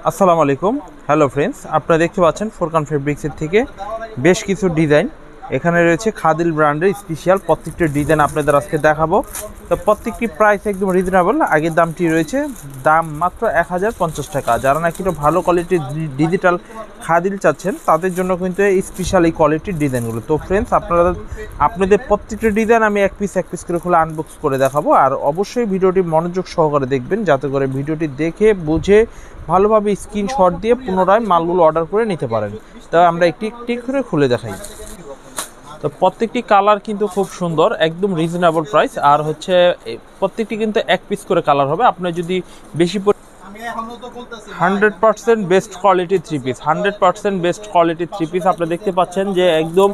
আসসালামু আলাইকুম। Hello friends, আপনারা দেখতে পাচ্ছেন ফোরকান ফেব্রিক্সের থেকে বেশ কিছু ডিজাইন এখানে রয়েছে। খাদিল ব্র্যান্ডের স্পেশাল প্রত্যেকটি ডিজাইন আপনাদের আজকে দেখাবো। তো প্রত্যেকটি প্রাইস একদম রিজনেবল। আগের দামটি রয়েছে দাম মাত্র 1050 টাকা। যারা নাকি একটু ভালো কোয়ালিটির ডিজিটাল খাদিল চাচ্ছেন তাদের জন্য কিন্তু এই স্পেশাল এই কোয়ালিটির ডিজাইনগুলো। তো ফ্রেন্ডস, আপনাদের প্রত্যেকটি ডিজাইন আমি এক পিস করে খুলে আনবক্স করে দেখাবো। আর অবশ্যই ভিডিওটি মনোযোগ সহকারে দেখবেন, যাতে করে ভিডিওটি দেখে বুঝে ভালোভাবে স্ক্রিনশট দিয়ে পুনরায় মালগুলো অর্ডার করে নিতে পারেন। তা আমরা একটি একটি করে খুলে দেখাই। তো প্রত্যেকটি কালার কিন্তু খুব সুন্দর, একদম রিজনেবল প্রাইস। আর হচ্ছে প্রত্যেকটি কিন্তু এক পিস করে কালার হবে। আপনার যদি বেশি 100% best quality three piece, 100% best quality three piece আপনারা দেখতে পাচ্ছেন যে একদম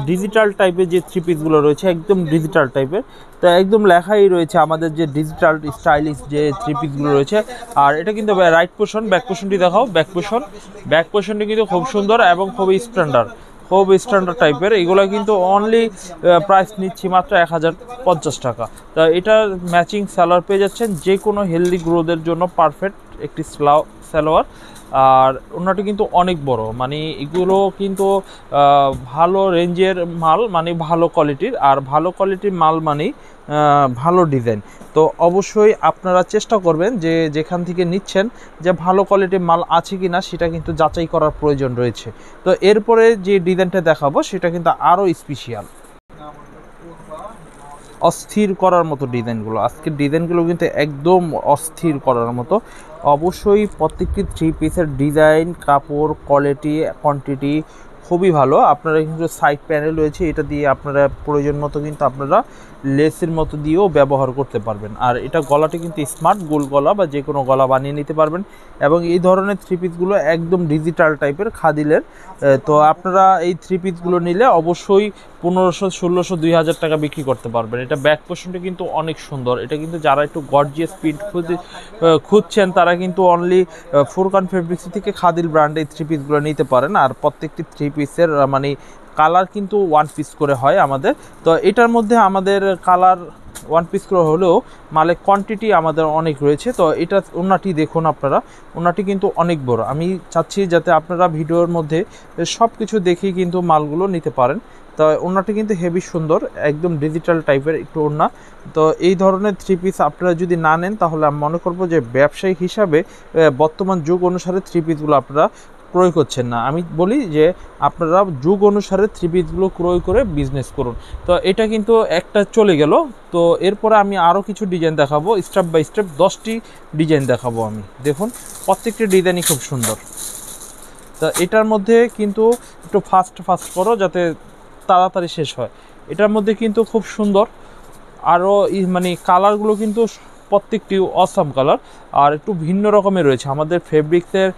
ডিজিটাল টাইপের যে থ্রি পিসগুলো রয়েছে, একদম ডিজিটাল টাইপের। তো একদম লেখাই রয়েছে আমাদের যে ডিজিটাল স্টাইলিশ যে থ্রি পিসগুলো রয়েছে। আর এটা কিন্তু রাইট পোর্শন, ব্যাক পোর্শনটি দেখাও। ব্যাক পোর্শনটি কিন্তু খুব সুন্দর এবং খুবই স্ট্যান্ডার্ড টাইপের। এগুলো কিন্তু অনলি প্রাইস নিচ্ছি মাত্র 1050 টাকা। তা এটার ম্যাচিং সালোয়ার পেয়ে যাচ্ছেন, যে কোনো হেলদি গ্রোথের জন্য পারফেক্ট একটি সালোয়ার। আর ওনাটি কিন্তু অনেক বড়, মানে এগুলো কিন্তু ভালো রেঞ্জের মাল, মানে ভালো কোয়ালিটির। আর ভালো কোয়ালিটির মাল মানেই ভালো ডিজাইন। তো অবশ্যই আপনারা চেষ্টা করবেন যে যেখান থেকে নিচ্ছেন যে ভালো কোয়ালিটির মাল আছে কি না সেটা কিন্তু যাচাই করার প্রয়োজন রয়েছে। তো এরপরে যে ডিজাইনটা দেখাবো সেটা কিন্তু আরও স্পেশাল, অস্থির করার মতো ডিজাইনগুলো। আজকের ডিজাইনগুলো কিন্তু একদম অস্থির করার মতো। অবশ্যই প্রত্যেকটি থ্রি পিসের ডিজাইন, কাপড়, কোয়ালিটি, কোয়ান্টিটি খুবই ভালো। আপনারা কিন্তু সাইড প্যানেল রয়েছে, এটা দিয়ে আপনারা প্রয়োজন মতো কিন্তু আপনারা লেসের মতো দিয়েও ব্যবহার করতে পারবেন। আর এটা গলাটি কিন্তু স্মার্ট গোল গলা বা যে কোনো গলা বানিয়ে নিতে পারবেন। এবং এই ধরনের থ্রি পিসগুলো একদম ডিজিটাল টাইপের খাদিলের। তো আপনারা এই থ্রি পিসগুলো নিলে অবশ্যই 1500, 1600, 2000 টাকা বিক্রি করতে পারবেন। এটা ব্যাক পোর্শনটা কিন্তু অনেক সুন্দর। এটা কিন্তু যারা একটু গর্জিয়াস প্রিন্ট খুঁজছেন তারা কিন্তু অনলি ফোরকান ফেব্রিক্স থেকে খাদিল ব্র্যান্ডে এই থ্রি পিসগুলো নিতে পারেন। আর প্রত্যেকটি থ্রি পিসের মানে কালার কিন্তু ওয়ান পিস করে হয় আমাদের। তো এটার মধ্যে আমাদের কালার ওয়ান পিস করে হলেও মালের কোয়ান্টিটি আমাদের অনেক রয়েছে। তো এটা ওনাটি দেখুন, আপনারা ওনাটি কিন্তু অনেক বড়। আমি চাচ্ছি যাতে আপনারা ভিডিওর মধ্যে সব কিছু দেখেই কিন্তু মালগুলো নিতে পারেন। তো ওনাটি কিন্তু হেভি সুন্দর, একদম ডিজিটাল টাইপের একটু ওড়না। তো এই ধরনের থ্রি পিস আপনারা যদি না নেন তাহলে আমি মনে করবো যে ব্যবসায়িক হিসাবে বর্তমান যুগ অনুসারে থ্রি পিসগুলো আপনারা ক্রয় করছেন না। আমি বলি যে আপনারা যুগ অনুসারে থ্রি পিসগুলো ক্রয় করে বিজনেস করুন। তো এটা কিন্তু একটা চলে গেল। তো এরপরে আমি আরও কিছু ডিজাইন দেখাবো, স্টেপ বাই স্টেপ 10টি ডিজাইন দেখাবো আমি। দেখুন প্রত্যেকটি ডিজাইনই খুব সুন্দর। তো এটার মধ্যে কিন্তু একটু ফাস্ট করো যাতে তাড়াতাড়ি শেষ হয়। এটার মধ্যে কিন্তু খুব সুন্দর আরও মানে কালারগুলো কিন্তু প্রত্যেকটি অসাম কালার। আর একটু ভিন্ন রকমের রয়েছে, আমাদের ফেব্রিক্সের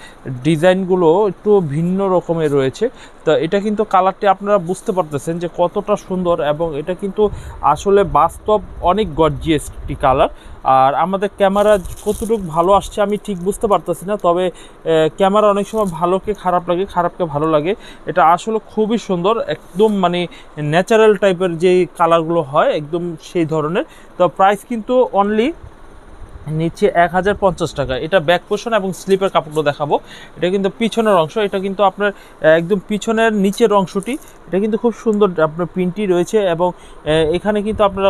ডিজাইনগুলো একটু ভিন্ন রকমের রয়েছে। তো এটা কিন্তু কালারটি আপনারা বুঝতে পারতেছেন যে কতটা সুন্দর, এবং এটা কিন্তু আসলে বাস্তব অনেক গর্জিয়াস একটি কালার। আর আমাদের ক্যামেরা কতটুকু ভালো আসছে আমি ঠিক বুঝতে পারতেছি না, তবে ক্যামেরা অনেক সময় ভালোকে খারাপ লাগে, খারাপকে ভালো লাগে। এটা আসলে খুবই সুন্দর, একদম মানে ন্যাচারাল টাইপের যে কালারগুলো হয় একদম সেই ধরনের। তো প্রাইস কিন্তু অনলি নিচে 1050 টাকা। এটা ব্যাক পোর্শন এবং স্লিপের কাপড়গুলো দেখাবো। এটা কিন্তু পিছনের অংশ, এটা কিন্তু আপনার একদম পিছনের নিচের অংশটি, এটা কিন্তু খুব সুন্দর আপনার প্রিন্টটি রয়েছে। এবং এখানে কিন্তু আপনারা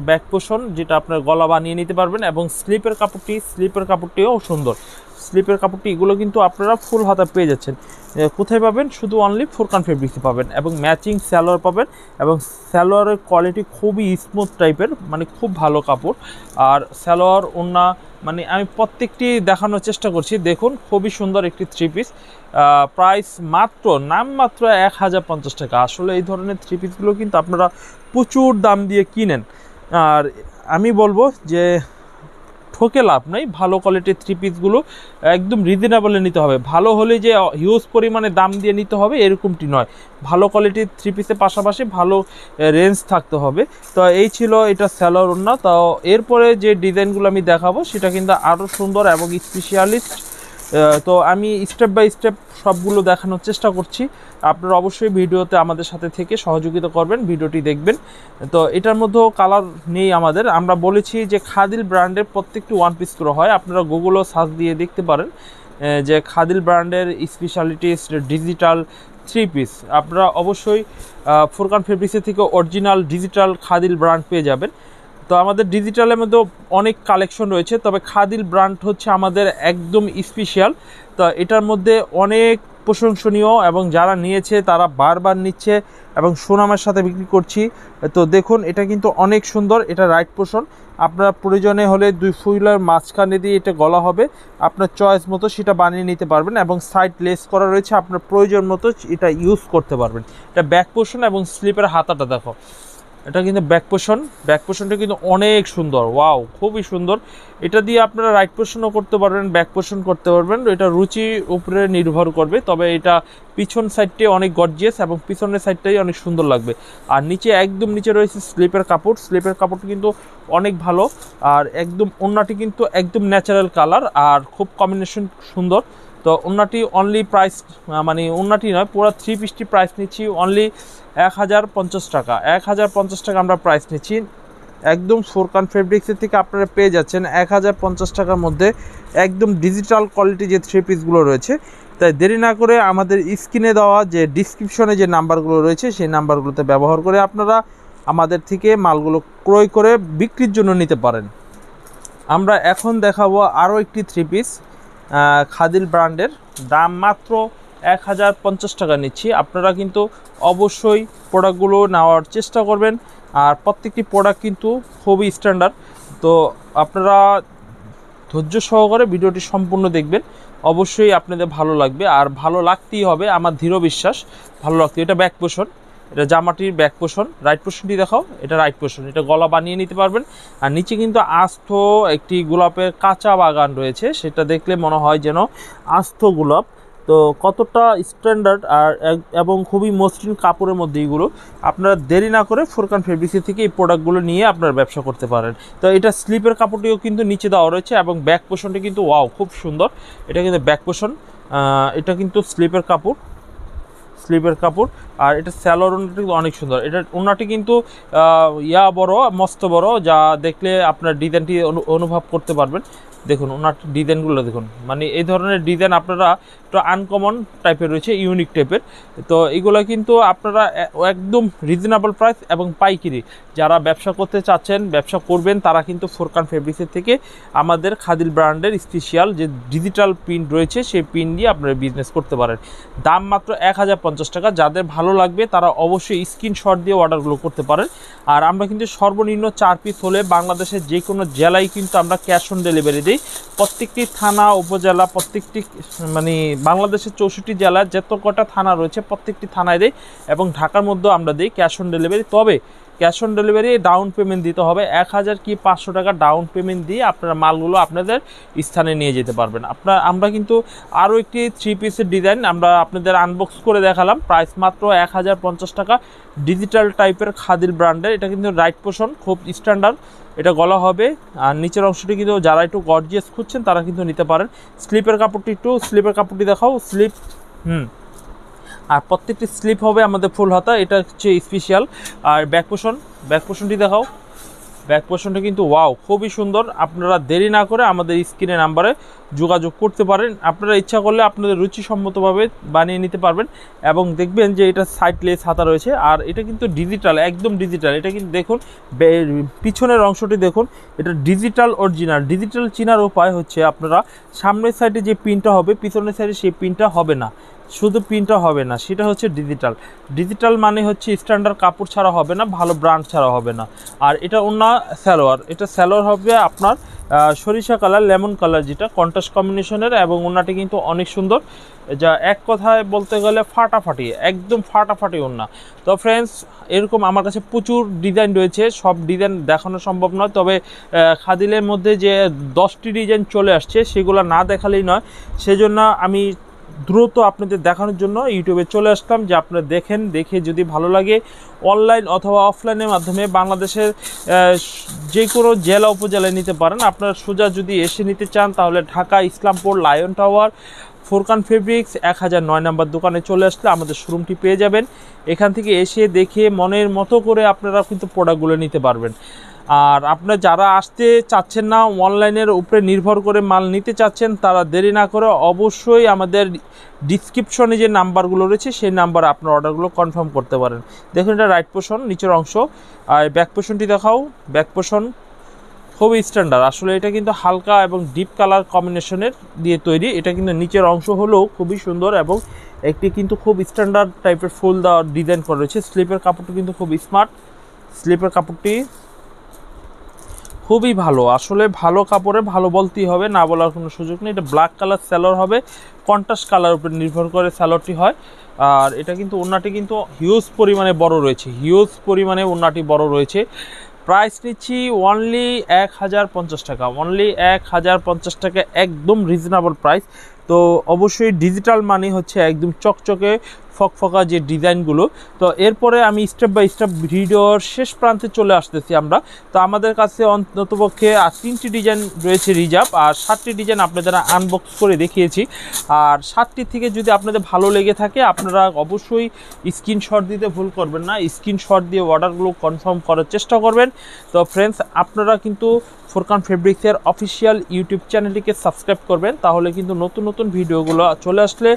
ব্যাক পোর্শন যেটা আপনার গলা বানিয়ে নিতে পারবেন। এবং স্লিপের কাপড়টিও সুন্দর। স্লিপের কাপড়টি এগুলো কিন্তু আপনারা ফুল হাতা পেয়ে যাচ্ছেন। কোথায় পাবেন? শুধু অনলি ফোরকান ফেব্রিক্সে পাবেন। এবং ম্যাচিং সালোয়ার পাবেন, এবং সালোয়ারের কোয়ালিটি খুবই স্মুথ টাইপের, মানে খুব ভালো কাপড়। আর সালোয়ার ওড়না মানে আমি প্রত্যেকটি দেখানোর চেষ্টা করছি। দেখুন খুবই সুন্দর একটি থ্রি পিস। প্রাইস নামমাত্র 1050 টাকা। আসলে এই ধরনের থ্রি পিসগুলো কিন্তু আপনারা প্রচুর দাম দিয়ে কিনেন। আর আমি বলবো যে ঠকে লাভ নেই। ভালো কোয়ালিটির থ্রি পিসগুলো একদম রিজনেবলে নিতে হবে। ভালো হলে যে হিউজ পরিমাণে দাম দিয়ে নিতে হবে এরকমটি নয়। ভালো কোয়ালিটির থ্রি পিসের পাশাপাশি ভালো রেঞ্জ থাকতে হবে। তো এই ছিল এটা সালোয়ার ওড়না। তো এরপরে যে ডিজাইনগুলো আমি দেখাবো সেটা কিন্তু আরও সুন্দর এবং স্পেশালিস্ট। তো আমি স্টেপ বাই স্টেপ সবগুলো দেখানোর চেষ্টা করছি। আপনারা অবশ্যই ভিডিওতে আমাদের সাথে থেকে সহযোগিতা করবেন, ভিডিওটি দেখবেন। তো এটার মধ্যেও কালার নেই আমাদের। আমরা বলেছি যে খাদিল ব্র্যান্ডের প্রত্যেকটি ওয়ান পিস করে হয়, আপনারা গুগলও সার্চ দিয়ে দেখতে পারেন যে খাদিল ব্র্যান্ডের স্পেশালিটি ডিজিটাল থ্রি পিস। আপনারা অবশ্যই ফুরকান ফেব্রিক্সের থেকে অরিজিনাল ডিজিটাল খাদিল ব্র্যান্ড পেয়ে যাবেন। তো আমাদের ডিজিটালের মধ্যে অনেক কালেকশন রয়েছে, তবে খাদিল ব্র্যান্ড হচ্ছে আমাদের একদম স্পেশাল। তো এটার মধ্যে অনেক প্রশংসনীয় এবং যারা নিয়েছে তারা বারবার নিচ্ছে এবং সুনামের সাথে বিক্রি করছি। তো দেখুন এটা কিন্তু অনেক সুন্দর, এটা রাইট পোর্শন। আপনার প্রয়োজনে হলে 2 ফুলের মাঝখানে দিয়ে এটা গলা হবে, আপনার চয়েস মতো সেটা বানিয়ে নিতে পারবেন এবং সাইড লেস করা রয়েছে, আপনার প্রয়োজন মতো এটা ইউজ করতে পারবেন। এটা ব্যাক পোর্শন এবং স্লিপের হাতাটা দেখো, এটা কিন্তু ব্যাক পোর্শনটা কিন্তু অনেক সুন্দর, ওয়াও খুবই সুন্দর। এটা দিয়ে আপনারা রাইট পোর্শনও করতে পারবেন, ব্যাক পোর্শন করতে পারবেন, এটা রুচির উপরে নির্ভর করবে। তবে এটা পিছন সাইডটাই অনেক গর্জিয়াস এবং পিছনের সাইডটাই অনেক সুন্দর লাগবে। আর নিচে একদম নিচে রয়েছে স্লিপের কাপড় কিন্তু অনেক ভালো। আর একদম ওড়নাটি কিন্তু একদম ন্যাচারাল কালার আর খুব কম্বিনেশন সুন্দর। তো ওড়নাটি অনলি প্রাইস মানে ওড়নাটি নয়, পুরো 3 পিসটি প্রাইস নিচ্ছি অনলি 1050 টাকা। 1050 টাকা আমরা প্রাইস নিচ্ছি। একদম ফুরকান ফেব্রিক্সের থেকে আপনারা পেয়ে যাচ্ছেন 1050 টাকার মধ্যে একদম ডিজিটাল কোয়ালিটি যে থ্রি পিসগুলো রয়েছে। তাই দেরি না করে আমাদের স্ক্রিনে দেওয়া যে ডিসক্রিপশনে যে নাম্বারগুলো রয়েছে সেই নাম্বারগুলোতে ব্যবহার করে আপনারা আমাদের থেকে মালগুলো ক্রয় করে বিক্রির জন্য নিতে পারেন। আমরা এখন দেখাবো আরও একটি থ্রি পিস খাদিল ব্র্যান্ডের, দাম মাত্র 1050 টাকা নিচ্ছি। আপনারা কিন্তু অবশ্যই প্রোডাক্টগুলো নেওয়ার চেষ্টা করবেন। আর প্রত্যেকটি প্রোডাক্ট কিন্তু খুবই স্ট্যান্ডার্ড। তো আপনারা ধৈর্য সহকারে ভিডিওটি সম্পূর্ণ দেখবেন, অবশ্যই আপনাদের ভালো লাগবে আর ভালো লাগতেই হবে, আমার দৃঢ় বিশ্বাস ভালো লাগবে। এটা ব্যাক পোর্শন, এটা জামাটির ব্যাক পোর্শন। রাইট পোর্শনটি দেখাও, এটা রাইট পোর্শন, এটা গলা বানিয়ে নিতে পারবেন। আর নিচে কিন্তু আস্ত একটি গোলাপের কাঁচা বাগান রয়েছে, সেটা দেখলে মনে হয় যেন আস্ত গোলাপ। তো কতটা স্ট্যান্ডার্ড আর এবং খুবই মসৃণ কাপড়ের মধ্যে এইগুলো। আপনারা দেরি না করে ফুরকান ফেব্রিক্স থেকে এই প্রোডাক্টগুলো নিয়ে আপনারা ব্যবসা করতে পারেন। তো এটা স্লিপের কাপড়টিও কিন্তু নিচে দেওয়া রয়েছে এবং ব্যাক পোর্শনটি কিন্তু ওয়াও খুব সুন্দর। এটা কিন্তু ব্যাক পোর্শন, এটা কিন্তু স্লিপের কাপড়। আর এটা স্যালোর ওড়নাটি কিন্তু অনেক সুন্দর। এটা ওড়নাটি কিন্তু বড়, মস্ত বড়, যা দেখলে আপনার ডিজাইনটি অনুভব করতে পারবেন। দেখুন ওনার ডিজাইনগুলো দেখুন, মানে এই ধরনের ডিজাইন আপনারা একটু আনকমন টাইপের রয়েছে, ইউনিক টাইপের। তো এগুলো কিন্তু আপনারা একদম রিজনেবল প্রাইস এবং পাইকারি যারা ব্যবসা করতে চাচ্ছেন, ব্যবসা করবেন, তারা কিন্তু ফুরকান ফেব্রিক্সের থেকে আমাদের খাদিল ব্র্যান্ডের স্পেশাল যে ডিজিটাল প্রিন্ট রয়েছে সেই প্রিন্ট দিয়ে আপনারা বিজনেস করতে পারেন। দাম মাত্র 1050 টাকা। যাদের ভালো লাগবে তারা অবশ্যই স্ক্রিনশট দিয়ে অর্ডারগুলো করতে পারেন। আর আমরা কিন্তু সর্বনিম্ন 4 পিস হলে বাংলাদেশের যে কোনো জেলায় কিন্তু আমরা ক্যাশ অন ডেলিভারি দিই। প্রত্যেকটি থানা উপজেলা, প্রত্যেকটি মানে বাংলাদেশের 64 জেলার যত কটা থানা রয়েছে প্রত্যেকটি থানায় দেয় এবং ঢাকার মধ্যেও আমরা দিই ক্যাশ অন ডেলিভারি। তবে cash on delivery down payment দিতে হবে 1000 কি 500 টাকা ডাউন পেমেন্ট দিয়ে আপনারা মালগুলো আপনাদের স্থানে নিয়ে যেতে পারবেন। আমরা কিন্তু আরও একটি থ্রি পিসের ডিজাইন আমরা আপনাদের আনবক্স করে দেখালাম, প্রাইস মাত্র 1050 টাকা। ডিজিটাল টাইপের খাদিল ব্র্যান্ডের, এটা কিন্তু রাইট পোর্শন, খুব স্ট্যান্ডার্ড। এটা গলা হবে আর নিচের অংশটি কিন্তু যারা একটু গর্জিয়াস খুঁজছেন তারা কিন্তু নিতে পারেন। স্লিপের কাপড়টি দেখাও, স্লিপ আর প্রত্যেকটি স্লিপ হবে আমাদের ফুল হাতা, এটা হচ্ছে স্পেশাল। আর ব্যাক পোর্শনটি দেখাও, ব্যাক পোর্শনটা কিন্তু ওয়াও খুবই সুন্দর। আপনারা দেরি না করে আমাদের স্ক্রিনের নাম্বারে যোগাযোগ করতে পারেন। আপনারা ইচ্ছা করলে আপনাদের রুচিসম্মতভাবে বানিয়ে নিতে পারবেন এবং দেখবেন যে এটা সাইড লেস হাতা রয়েছে। আর এটা কিন্তু ডিজিটাল, একদম ডিজিটাল। এটা কিন্তু দেখুন পিছনের অংশটি দেখুন, এটা ডিজিটাল অরিজিনাল। ডিজিটাল চেনার উপায় হচ্ছে আপনারা সামনের সাইডে যে পিনটা হবে পিছনের সাইডে সেই পিনটা হবে না, শুধু প্রিন্টটা হবে না, সেটা হচ্ছে ডিজিটাল মানে হচ্ছে স্ট্যান্ডার্ড কাপড় ছাড়া হবে না, ভালো ব্র্যান্ড ছাড়া হবে না। আর এটা ওড়না সালোয়ার, এটা সালোয়ার হবে আপনার সরিষা কালার, লেমন কালার, যেটা কন্ট্রাস্ট কম্বিনেশনের এবং ওড়নাটি কিন্তু অনেক সুন্দর, যা এক কথায় বলতে গেলে ফাটাফাটি, একদম ফাটাফাটি ওড়না। তো ফ্রেন্ডস, এরকম আমার কাছে প্রচুর ডিজাইন রয়েছে, সব ডিজাইন দেখানো সম্ভব নয়। তবে খাদিলের মধ্যে যে 10টি ডিজাইন চলে আসছে সেগুলো না দেখালেই নয়, সেজন্য আমি দ্রুত আপনাদের দেখানোর জন্য ইউটিউবে চলে আসলাম, যে আপনারা দেখে যদি ভালো লাগে অনলাইন অথবা অফলাইনের মাধ্যমে বাংলাদেশের যে কোনো জেলা উপজেলায় নিতে পারেন। আপনারা সোজা যদি এসে নিতে চান তাহলে Dhaka Islampur lion tower Furqan fabrics 1009 নম্বর দোকানে চলে আসলে আমাদের শোরুমটি পেয়ে যাবেন। এখান থেকে এসে দেখে মনের মতো করে আপনারা কিন্তু প্রোডাক্টগুলো নিতে পারবেন। আর আপনারা যারা আসতে চাচ্ছেন না, অনলাইনের উপরে নির্ভর করে মাল নিতে চাচ্ছেন, তারা দেরি না করে অবশ্যই আমাদের ডিসক্রিপশনে যে নাম্বারগুলো রয়েছে সেই নাম্বারে আপনার অর্ডারগুলো কনফার্ম করতে পারেন। দেখুন এটা রাইট পোর্শন, নিচের অংশ। আর ব্যাক পোর্শনটি দেখাও। ব্যাক পোর্শন খুবই স্ট্যান্ডার্ড, আসলে এটা কিন্তু হালকা এবং ডিপ কালার কম্বিনেশনের দিয়ে তৈরি। এটা কিন্তু নিচের অংশ হলেও খুবই সুন্দর এবং একটি কিন্তু খুব স্ট্যান্ডার্ড টাইপের ফুল দেওয়া ডিজাইন করা রয়েছে। স্লিপের কাপড়টি কিন্তু খুব স্মার্ট, স্লিপের কাপড়টি খুবই ভালো, আসলে ভালো কাপড়ে ভালো বলতেই হবে, না বলার কোনো সুযোগ নেই। এটা ব্ল্যাক কালার স্যালোয়ার হবে, কন্ট্রাস্ট কালার উপরে নির্ভর করে স্যালোয়ারটি হয়। আর এটা কিন্তু ওড়নাটি কিন্তু হিউজ পরিমাণে বড় রয়েছে, হিউজ পরিমাণে ওড়নাটি বড় রয়েছে। প্রাইস নিচ্ছি অনলি 1050 টাকা, অনলি 1050 টাকা, একদম রিজনেবল প্রাইস। তো অবশ্যই ডিজিটাল মানি হচ্ছে একদম চকচকে ফকফকা যে ডিজাইনগুলো। তো এরপরে আমি স্টেপ বাই স্টেপ ভিডিওর শেষ প্রান্তে চলে আসতেছি আমরা। তো আমাদের কাছে অন্ততপক্ষে 3টি ডিজাইন রয়েছে রিজার্ভ, আর 7টি ডিজাইন আপনাদের আনবক্স করে দেখিয়েছি। আর 7টি থেকে যদি আপনাদের ভালো লেগে থাকে আপনারা অবশ্যই স্ক্রিনশট দিতে ভুল করবেন না, স্ক্রিনশট দিয়ে অর্ডারগুলো কনফার্ম করার চেষ্টা করবেন। তো ফ্রেন্ডস, আপনারা কিন্তু ফুরকান ফেব্রিক্সের অফিসিয়াল ইউটিউব চ্যানেলটিকে সাবস্ক্রাইব করবেন, তাহলে কিন্তু নতুন নতুন ভিডিওগুলো চলে আসলে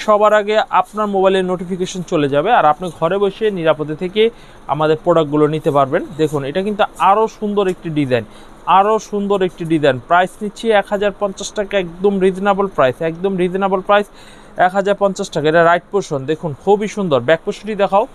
সবার আগে আপনার মোবাইলে নোটিফিকেশন চলে যাবে, আর আপনি ঘরে বসে নিরাপদে থেকে আমাদের প্রোডাক্টগুলো নিতে পারবেন। দেখুন এটা কিন্তু আরও সুন্দর একটি ডিজাইন, আরও সুন্দর একটি ডিজাইন। প্রাইস নিচ্ছি 1050 টাকা, একদম রিজনেবল প্রাইস, একদম রিজনেবল প্রাইস 1050 টাকা। এটা রাইট পোর্শন, দেখুন খুবই সুন্দর। ব্যাক পোর্শনটি দেখাও।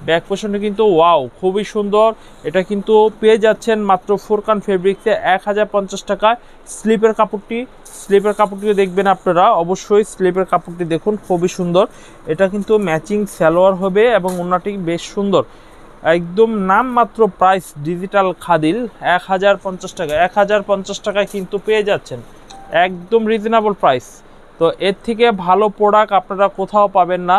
ব্যাক পোর্শনটি কিন্তু ওয়াও, খুবই সুন্দর। এটা কিন্তু পেয়ে যাচ্ছেন মাত্র ফুরকান ফেব্রিক্সে 1050 টাকায়। স্লিপের কাপড়টি, স্লিপের কাপড়টিও দেখবেন আপনারা, অবশ্যই স্লিপের কাপড়টি দেখুন খুবই সুন্দর। এটা কিন্তু ম্যাচিং সালোয়ার হবে এবং ওড়নাটি বেশ সুন্দর, একদম নামমাত্র প্রাইস ডিজিটাল খাদিল 1050 টাকা। 1050 টাকায় কিন্তু পেয়ে যাচ্ছেন, একদম রিজনেবল প্রাইস। তো এর থেকে ভালো প্রোডাক্ট আপনারা কোথাও পাবেন না,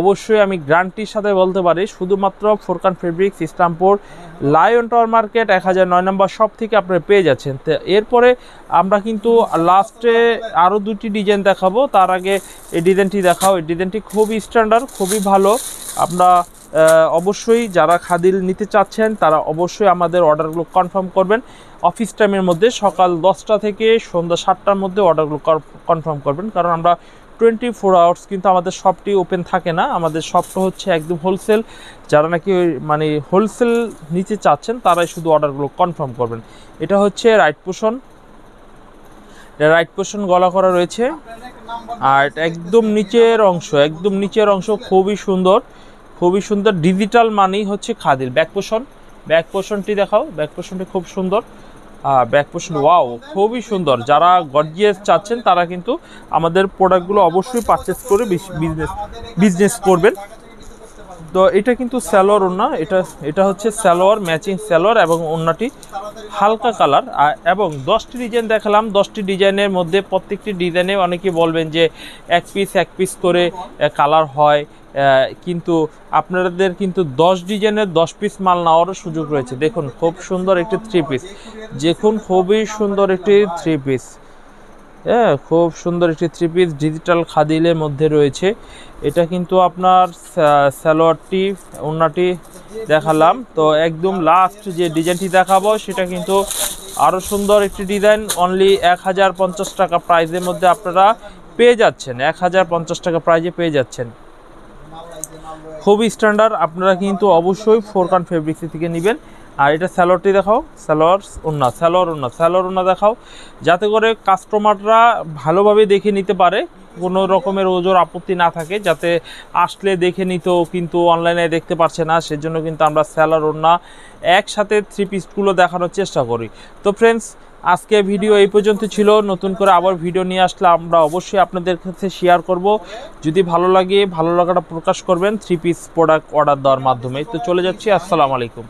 অবশ্যই আমি গ্যারান্টির সাথে বলতে পারি। শুধুমাত্র Furqan fabrics, Islampur lion tower market 1009 নম্বর শপ থেকে আপনারা পেয়ে যাচ্ছেন। তো এরপরে আমরা কিন্তু লাস্টে আরও 2টি ডিজাইন দেখাবো, তার আগে এই ডিজাইনটি দেখাও। এই ডিজাইনটি খুবই স্ট্যান্ডার্ড, খুবই ভালো। আমরা অবশ্যই যারা খাদিল নিতে চাচ্ছেন তারা অবশ্যই আমাদের অর্ডারগুলো কনফার্ম করবেন। অফিস টাইমের মধ্যে সকাল 10টা থেকে সন্ধ্যা 7টার মধ্যে অর্ডারগুলো কনফার্ম করবেন, কারণ আমরা 24 আওয়ার্স কিন্তু আমাদের শপটি ওপেন থাকে না। আমাদের শপটা হচ্ছে একদম হোলসেল, যারা নাকি মানে হোলসেল নিতে চাচ্ছেন তারাই শুধু অর্ডারগুলো কনফার্ম করবেন। এটা হচ্ছে রাইট পোর্শন, রাইট পোর্শন গলা করা রয়েছে। আর একদম নিচের অংশ, একদম নিচের অংশ খুবই সুন্দর, খুবই সুন্দর। ডিজিটাল মানেই হচ্ছে খাদিল। ব্যাক পোর্শন, ব্যাক পোর্শনটি দেখাও। ব্যাক পোর্শনটি খুব সুন্দর, ব্যাক পোর্শন ওয়াও, খুবই সুন্দর। যারা গর্জিয়াস চাচ্ছেন তারা কিন্তু আমাদের প্রোডাক্টগুলো অবশ্যই পারচেস করে বিজনেস করবেন। তো এটা কিন্তু সালোয়ার ওড়না, এটা হচ্ছে সালোয়ার, ম্যাচিং সালোয়ার এবং ওড়নাটি হালকা কালার। এবং 10টি ডিজাইন দেখালাম, 10টি ডিজাইনের মধ্যে প্রত্যেকটি ডিজাইনে অনেকে বলবেন যে এক পিস করে কালার হয়, কিন্তু আপনাদের কিন্তু 10 ডিজাইনের 10 পিস মাল নেওয়ারও সুযোগ রয়েছে। দেখুন খুব সুন্দর একটি 3 পিস, দেখুন খুবই সুন্দর একটি 3 পিস, হ্যাঁ খুব সুন্দর একটি 3 পিস ডিজিটাল খাদিলের মধ্যে রয়েছে। এটা কিন্তু আপনার সালোয়ারটি, ওড়নাটি দেখালাম। তো একদম লাস্ট যে ডিজাইনটি দেখাবো সেটা কিন্তু আরও সুন্দর একটি ডিজাইন, অনলি 1050 টাকা প্রাইজের মধ্যে আপনারা পেয়ে যাচ্ছেন, 1050 টাকা প্রাইজে পেয়ে যাচ্ছেন। খুবই স্ট্যান্ডার্ড, আপনারা কিন্তু অবশ্যই ফুরকান ফেব্রিক্স থেকে নেবেন। আর এটা সালোয়ারটি দেখাও, সালোয়ার ওড়না, সালোয়ার ওড়না, সালোয়ার ওড়না দেখাও, যাতে করে কাস্টমাররা ভালোভাবে দেখে নিতে পারে, কোনো রকমের ওজোর আপত্তি না থাকে, যাতে আসলে দেখে নিত কিন্তু অনলাইনে দেখতে পারছে না। সেজন্য কিন্তু আমরা সালোয়ার ওড়না একসাথে 3 পিসগুলো দেখানোর চেষ্টা করি। তো ফ্রেন্ডস, আজকে ভিডিও এই পর্যন্ত ছিল। নতুন করে আবার ভিডিও নিয়ে আসলে আমরা অবশ্যই আপনাদের কাছে শেয়ার করব। যদি ভালো লাগে, ভালো লাগাটা প্রকাশ করবেন 3 পিস প্রোডাক্ট অর্ডার দেওয়ার মাধ্যমে। তো চলে যাচ্ছি, আসসালামু আলাইকুম।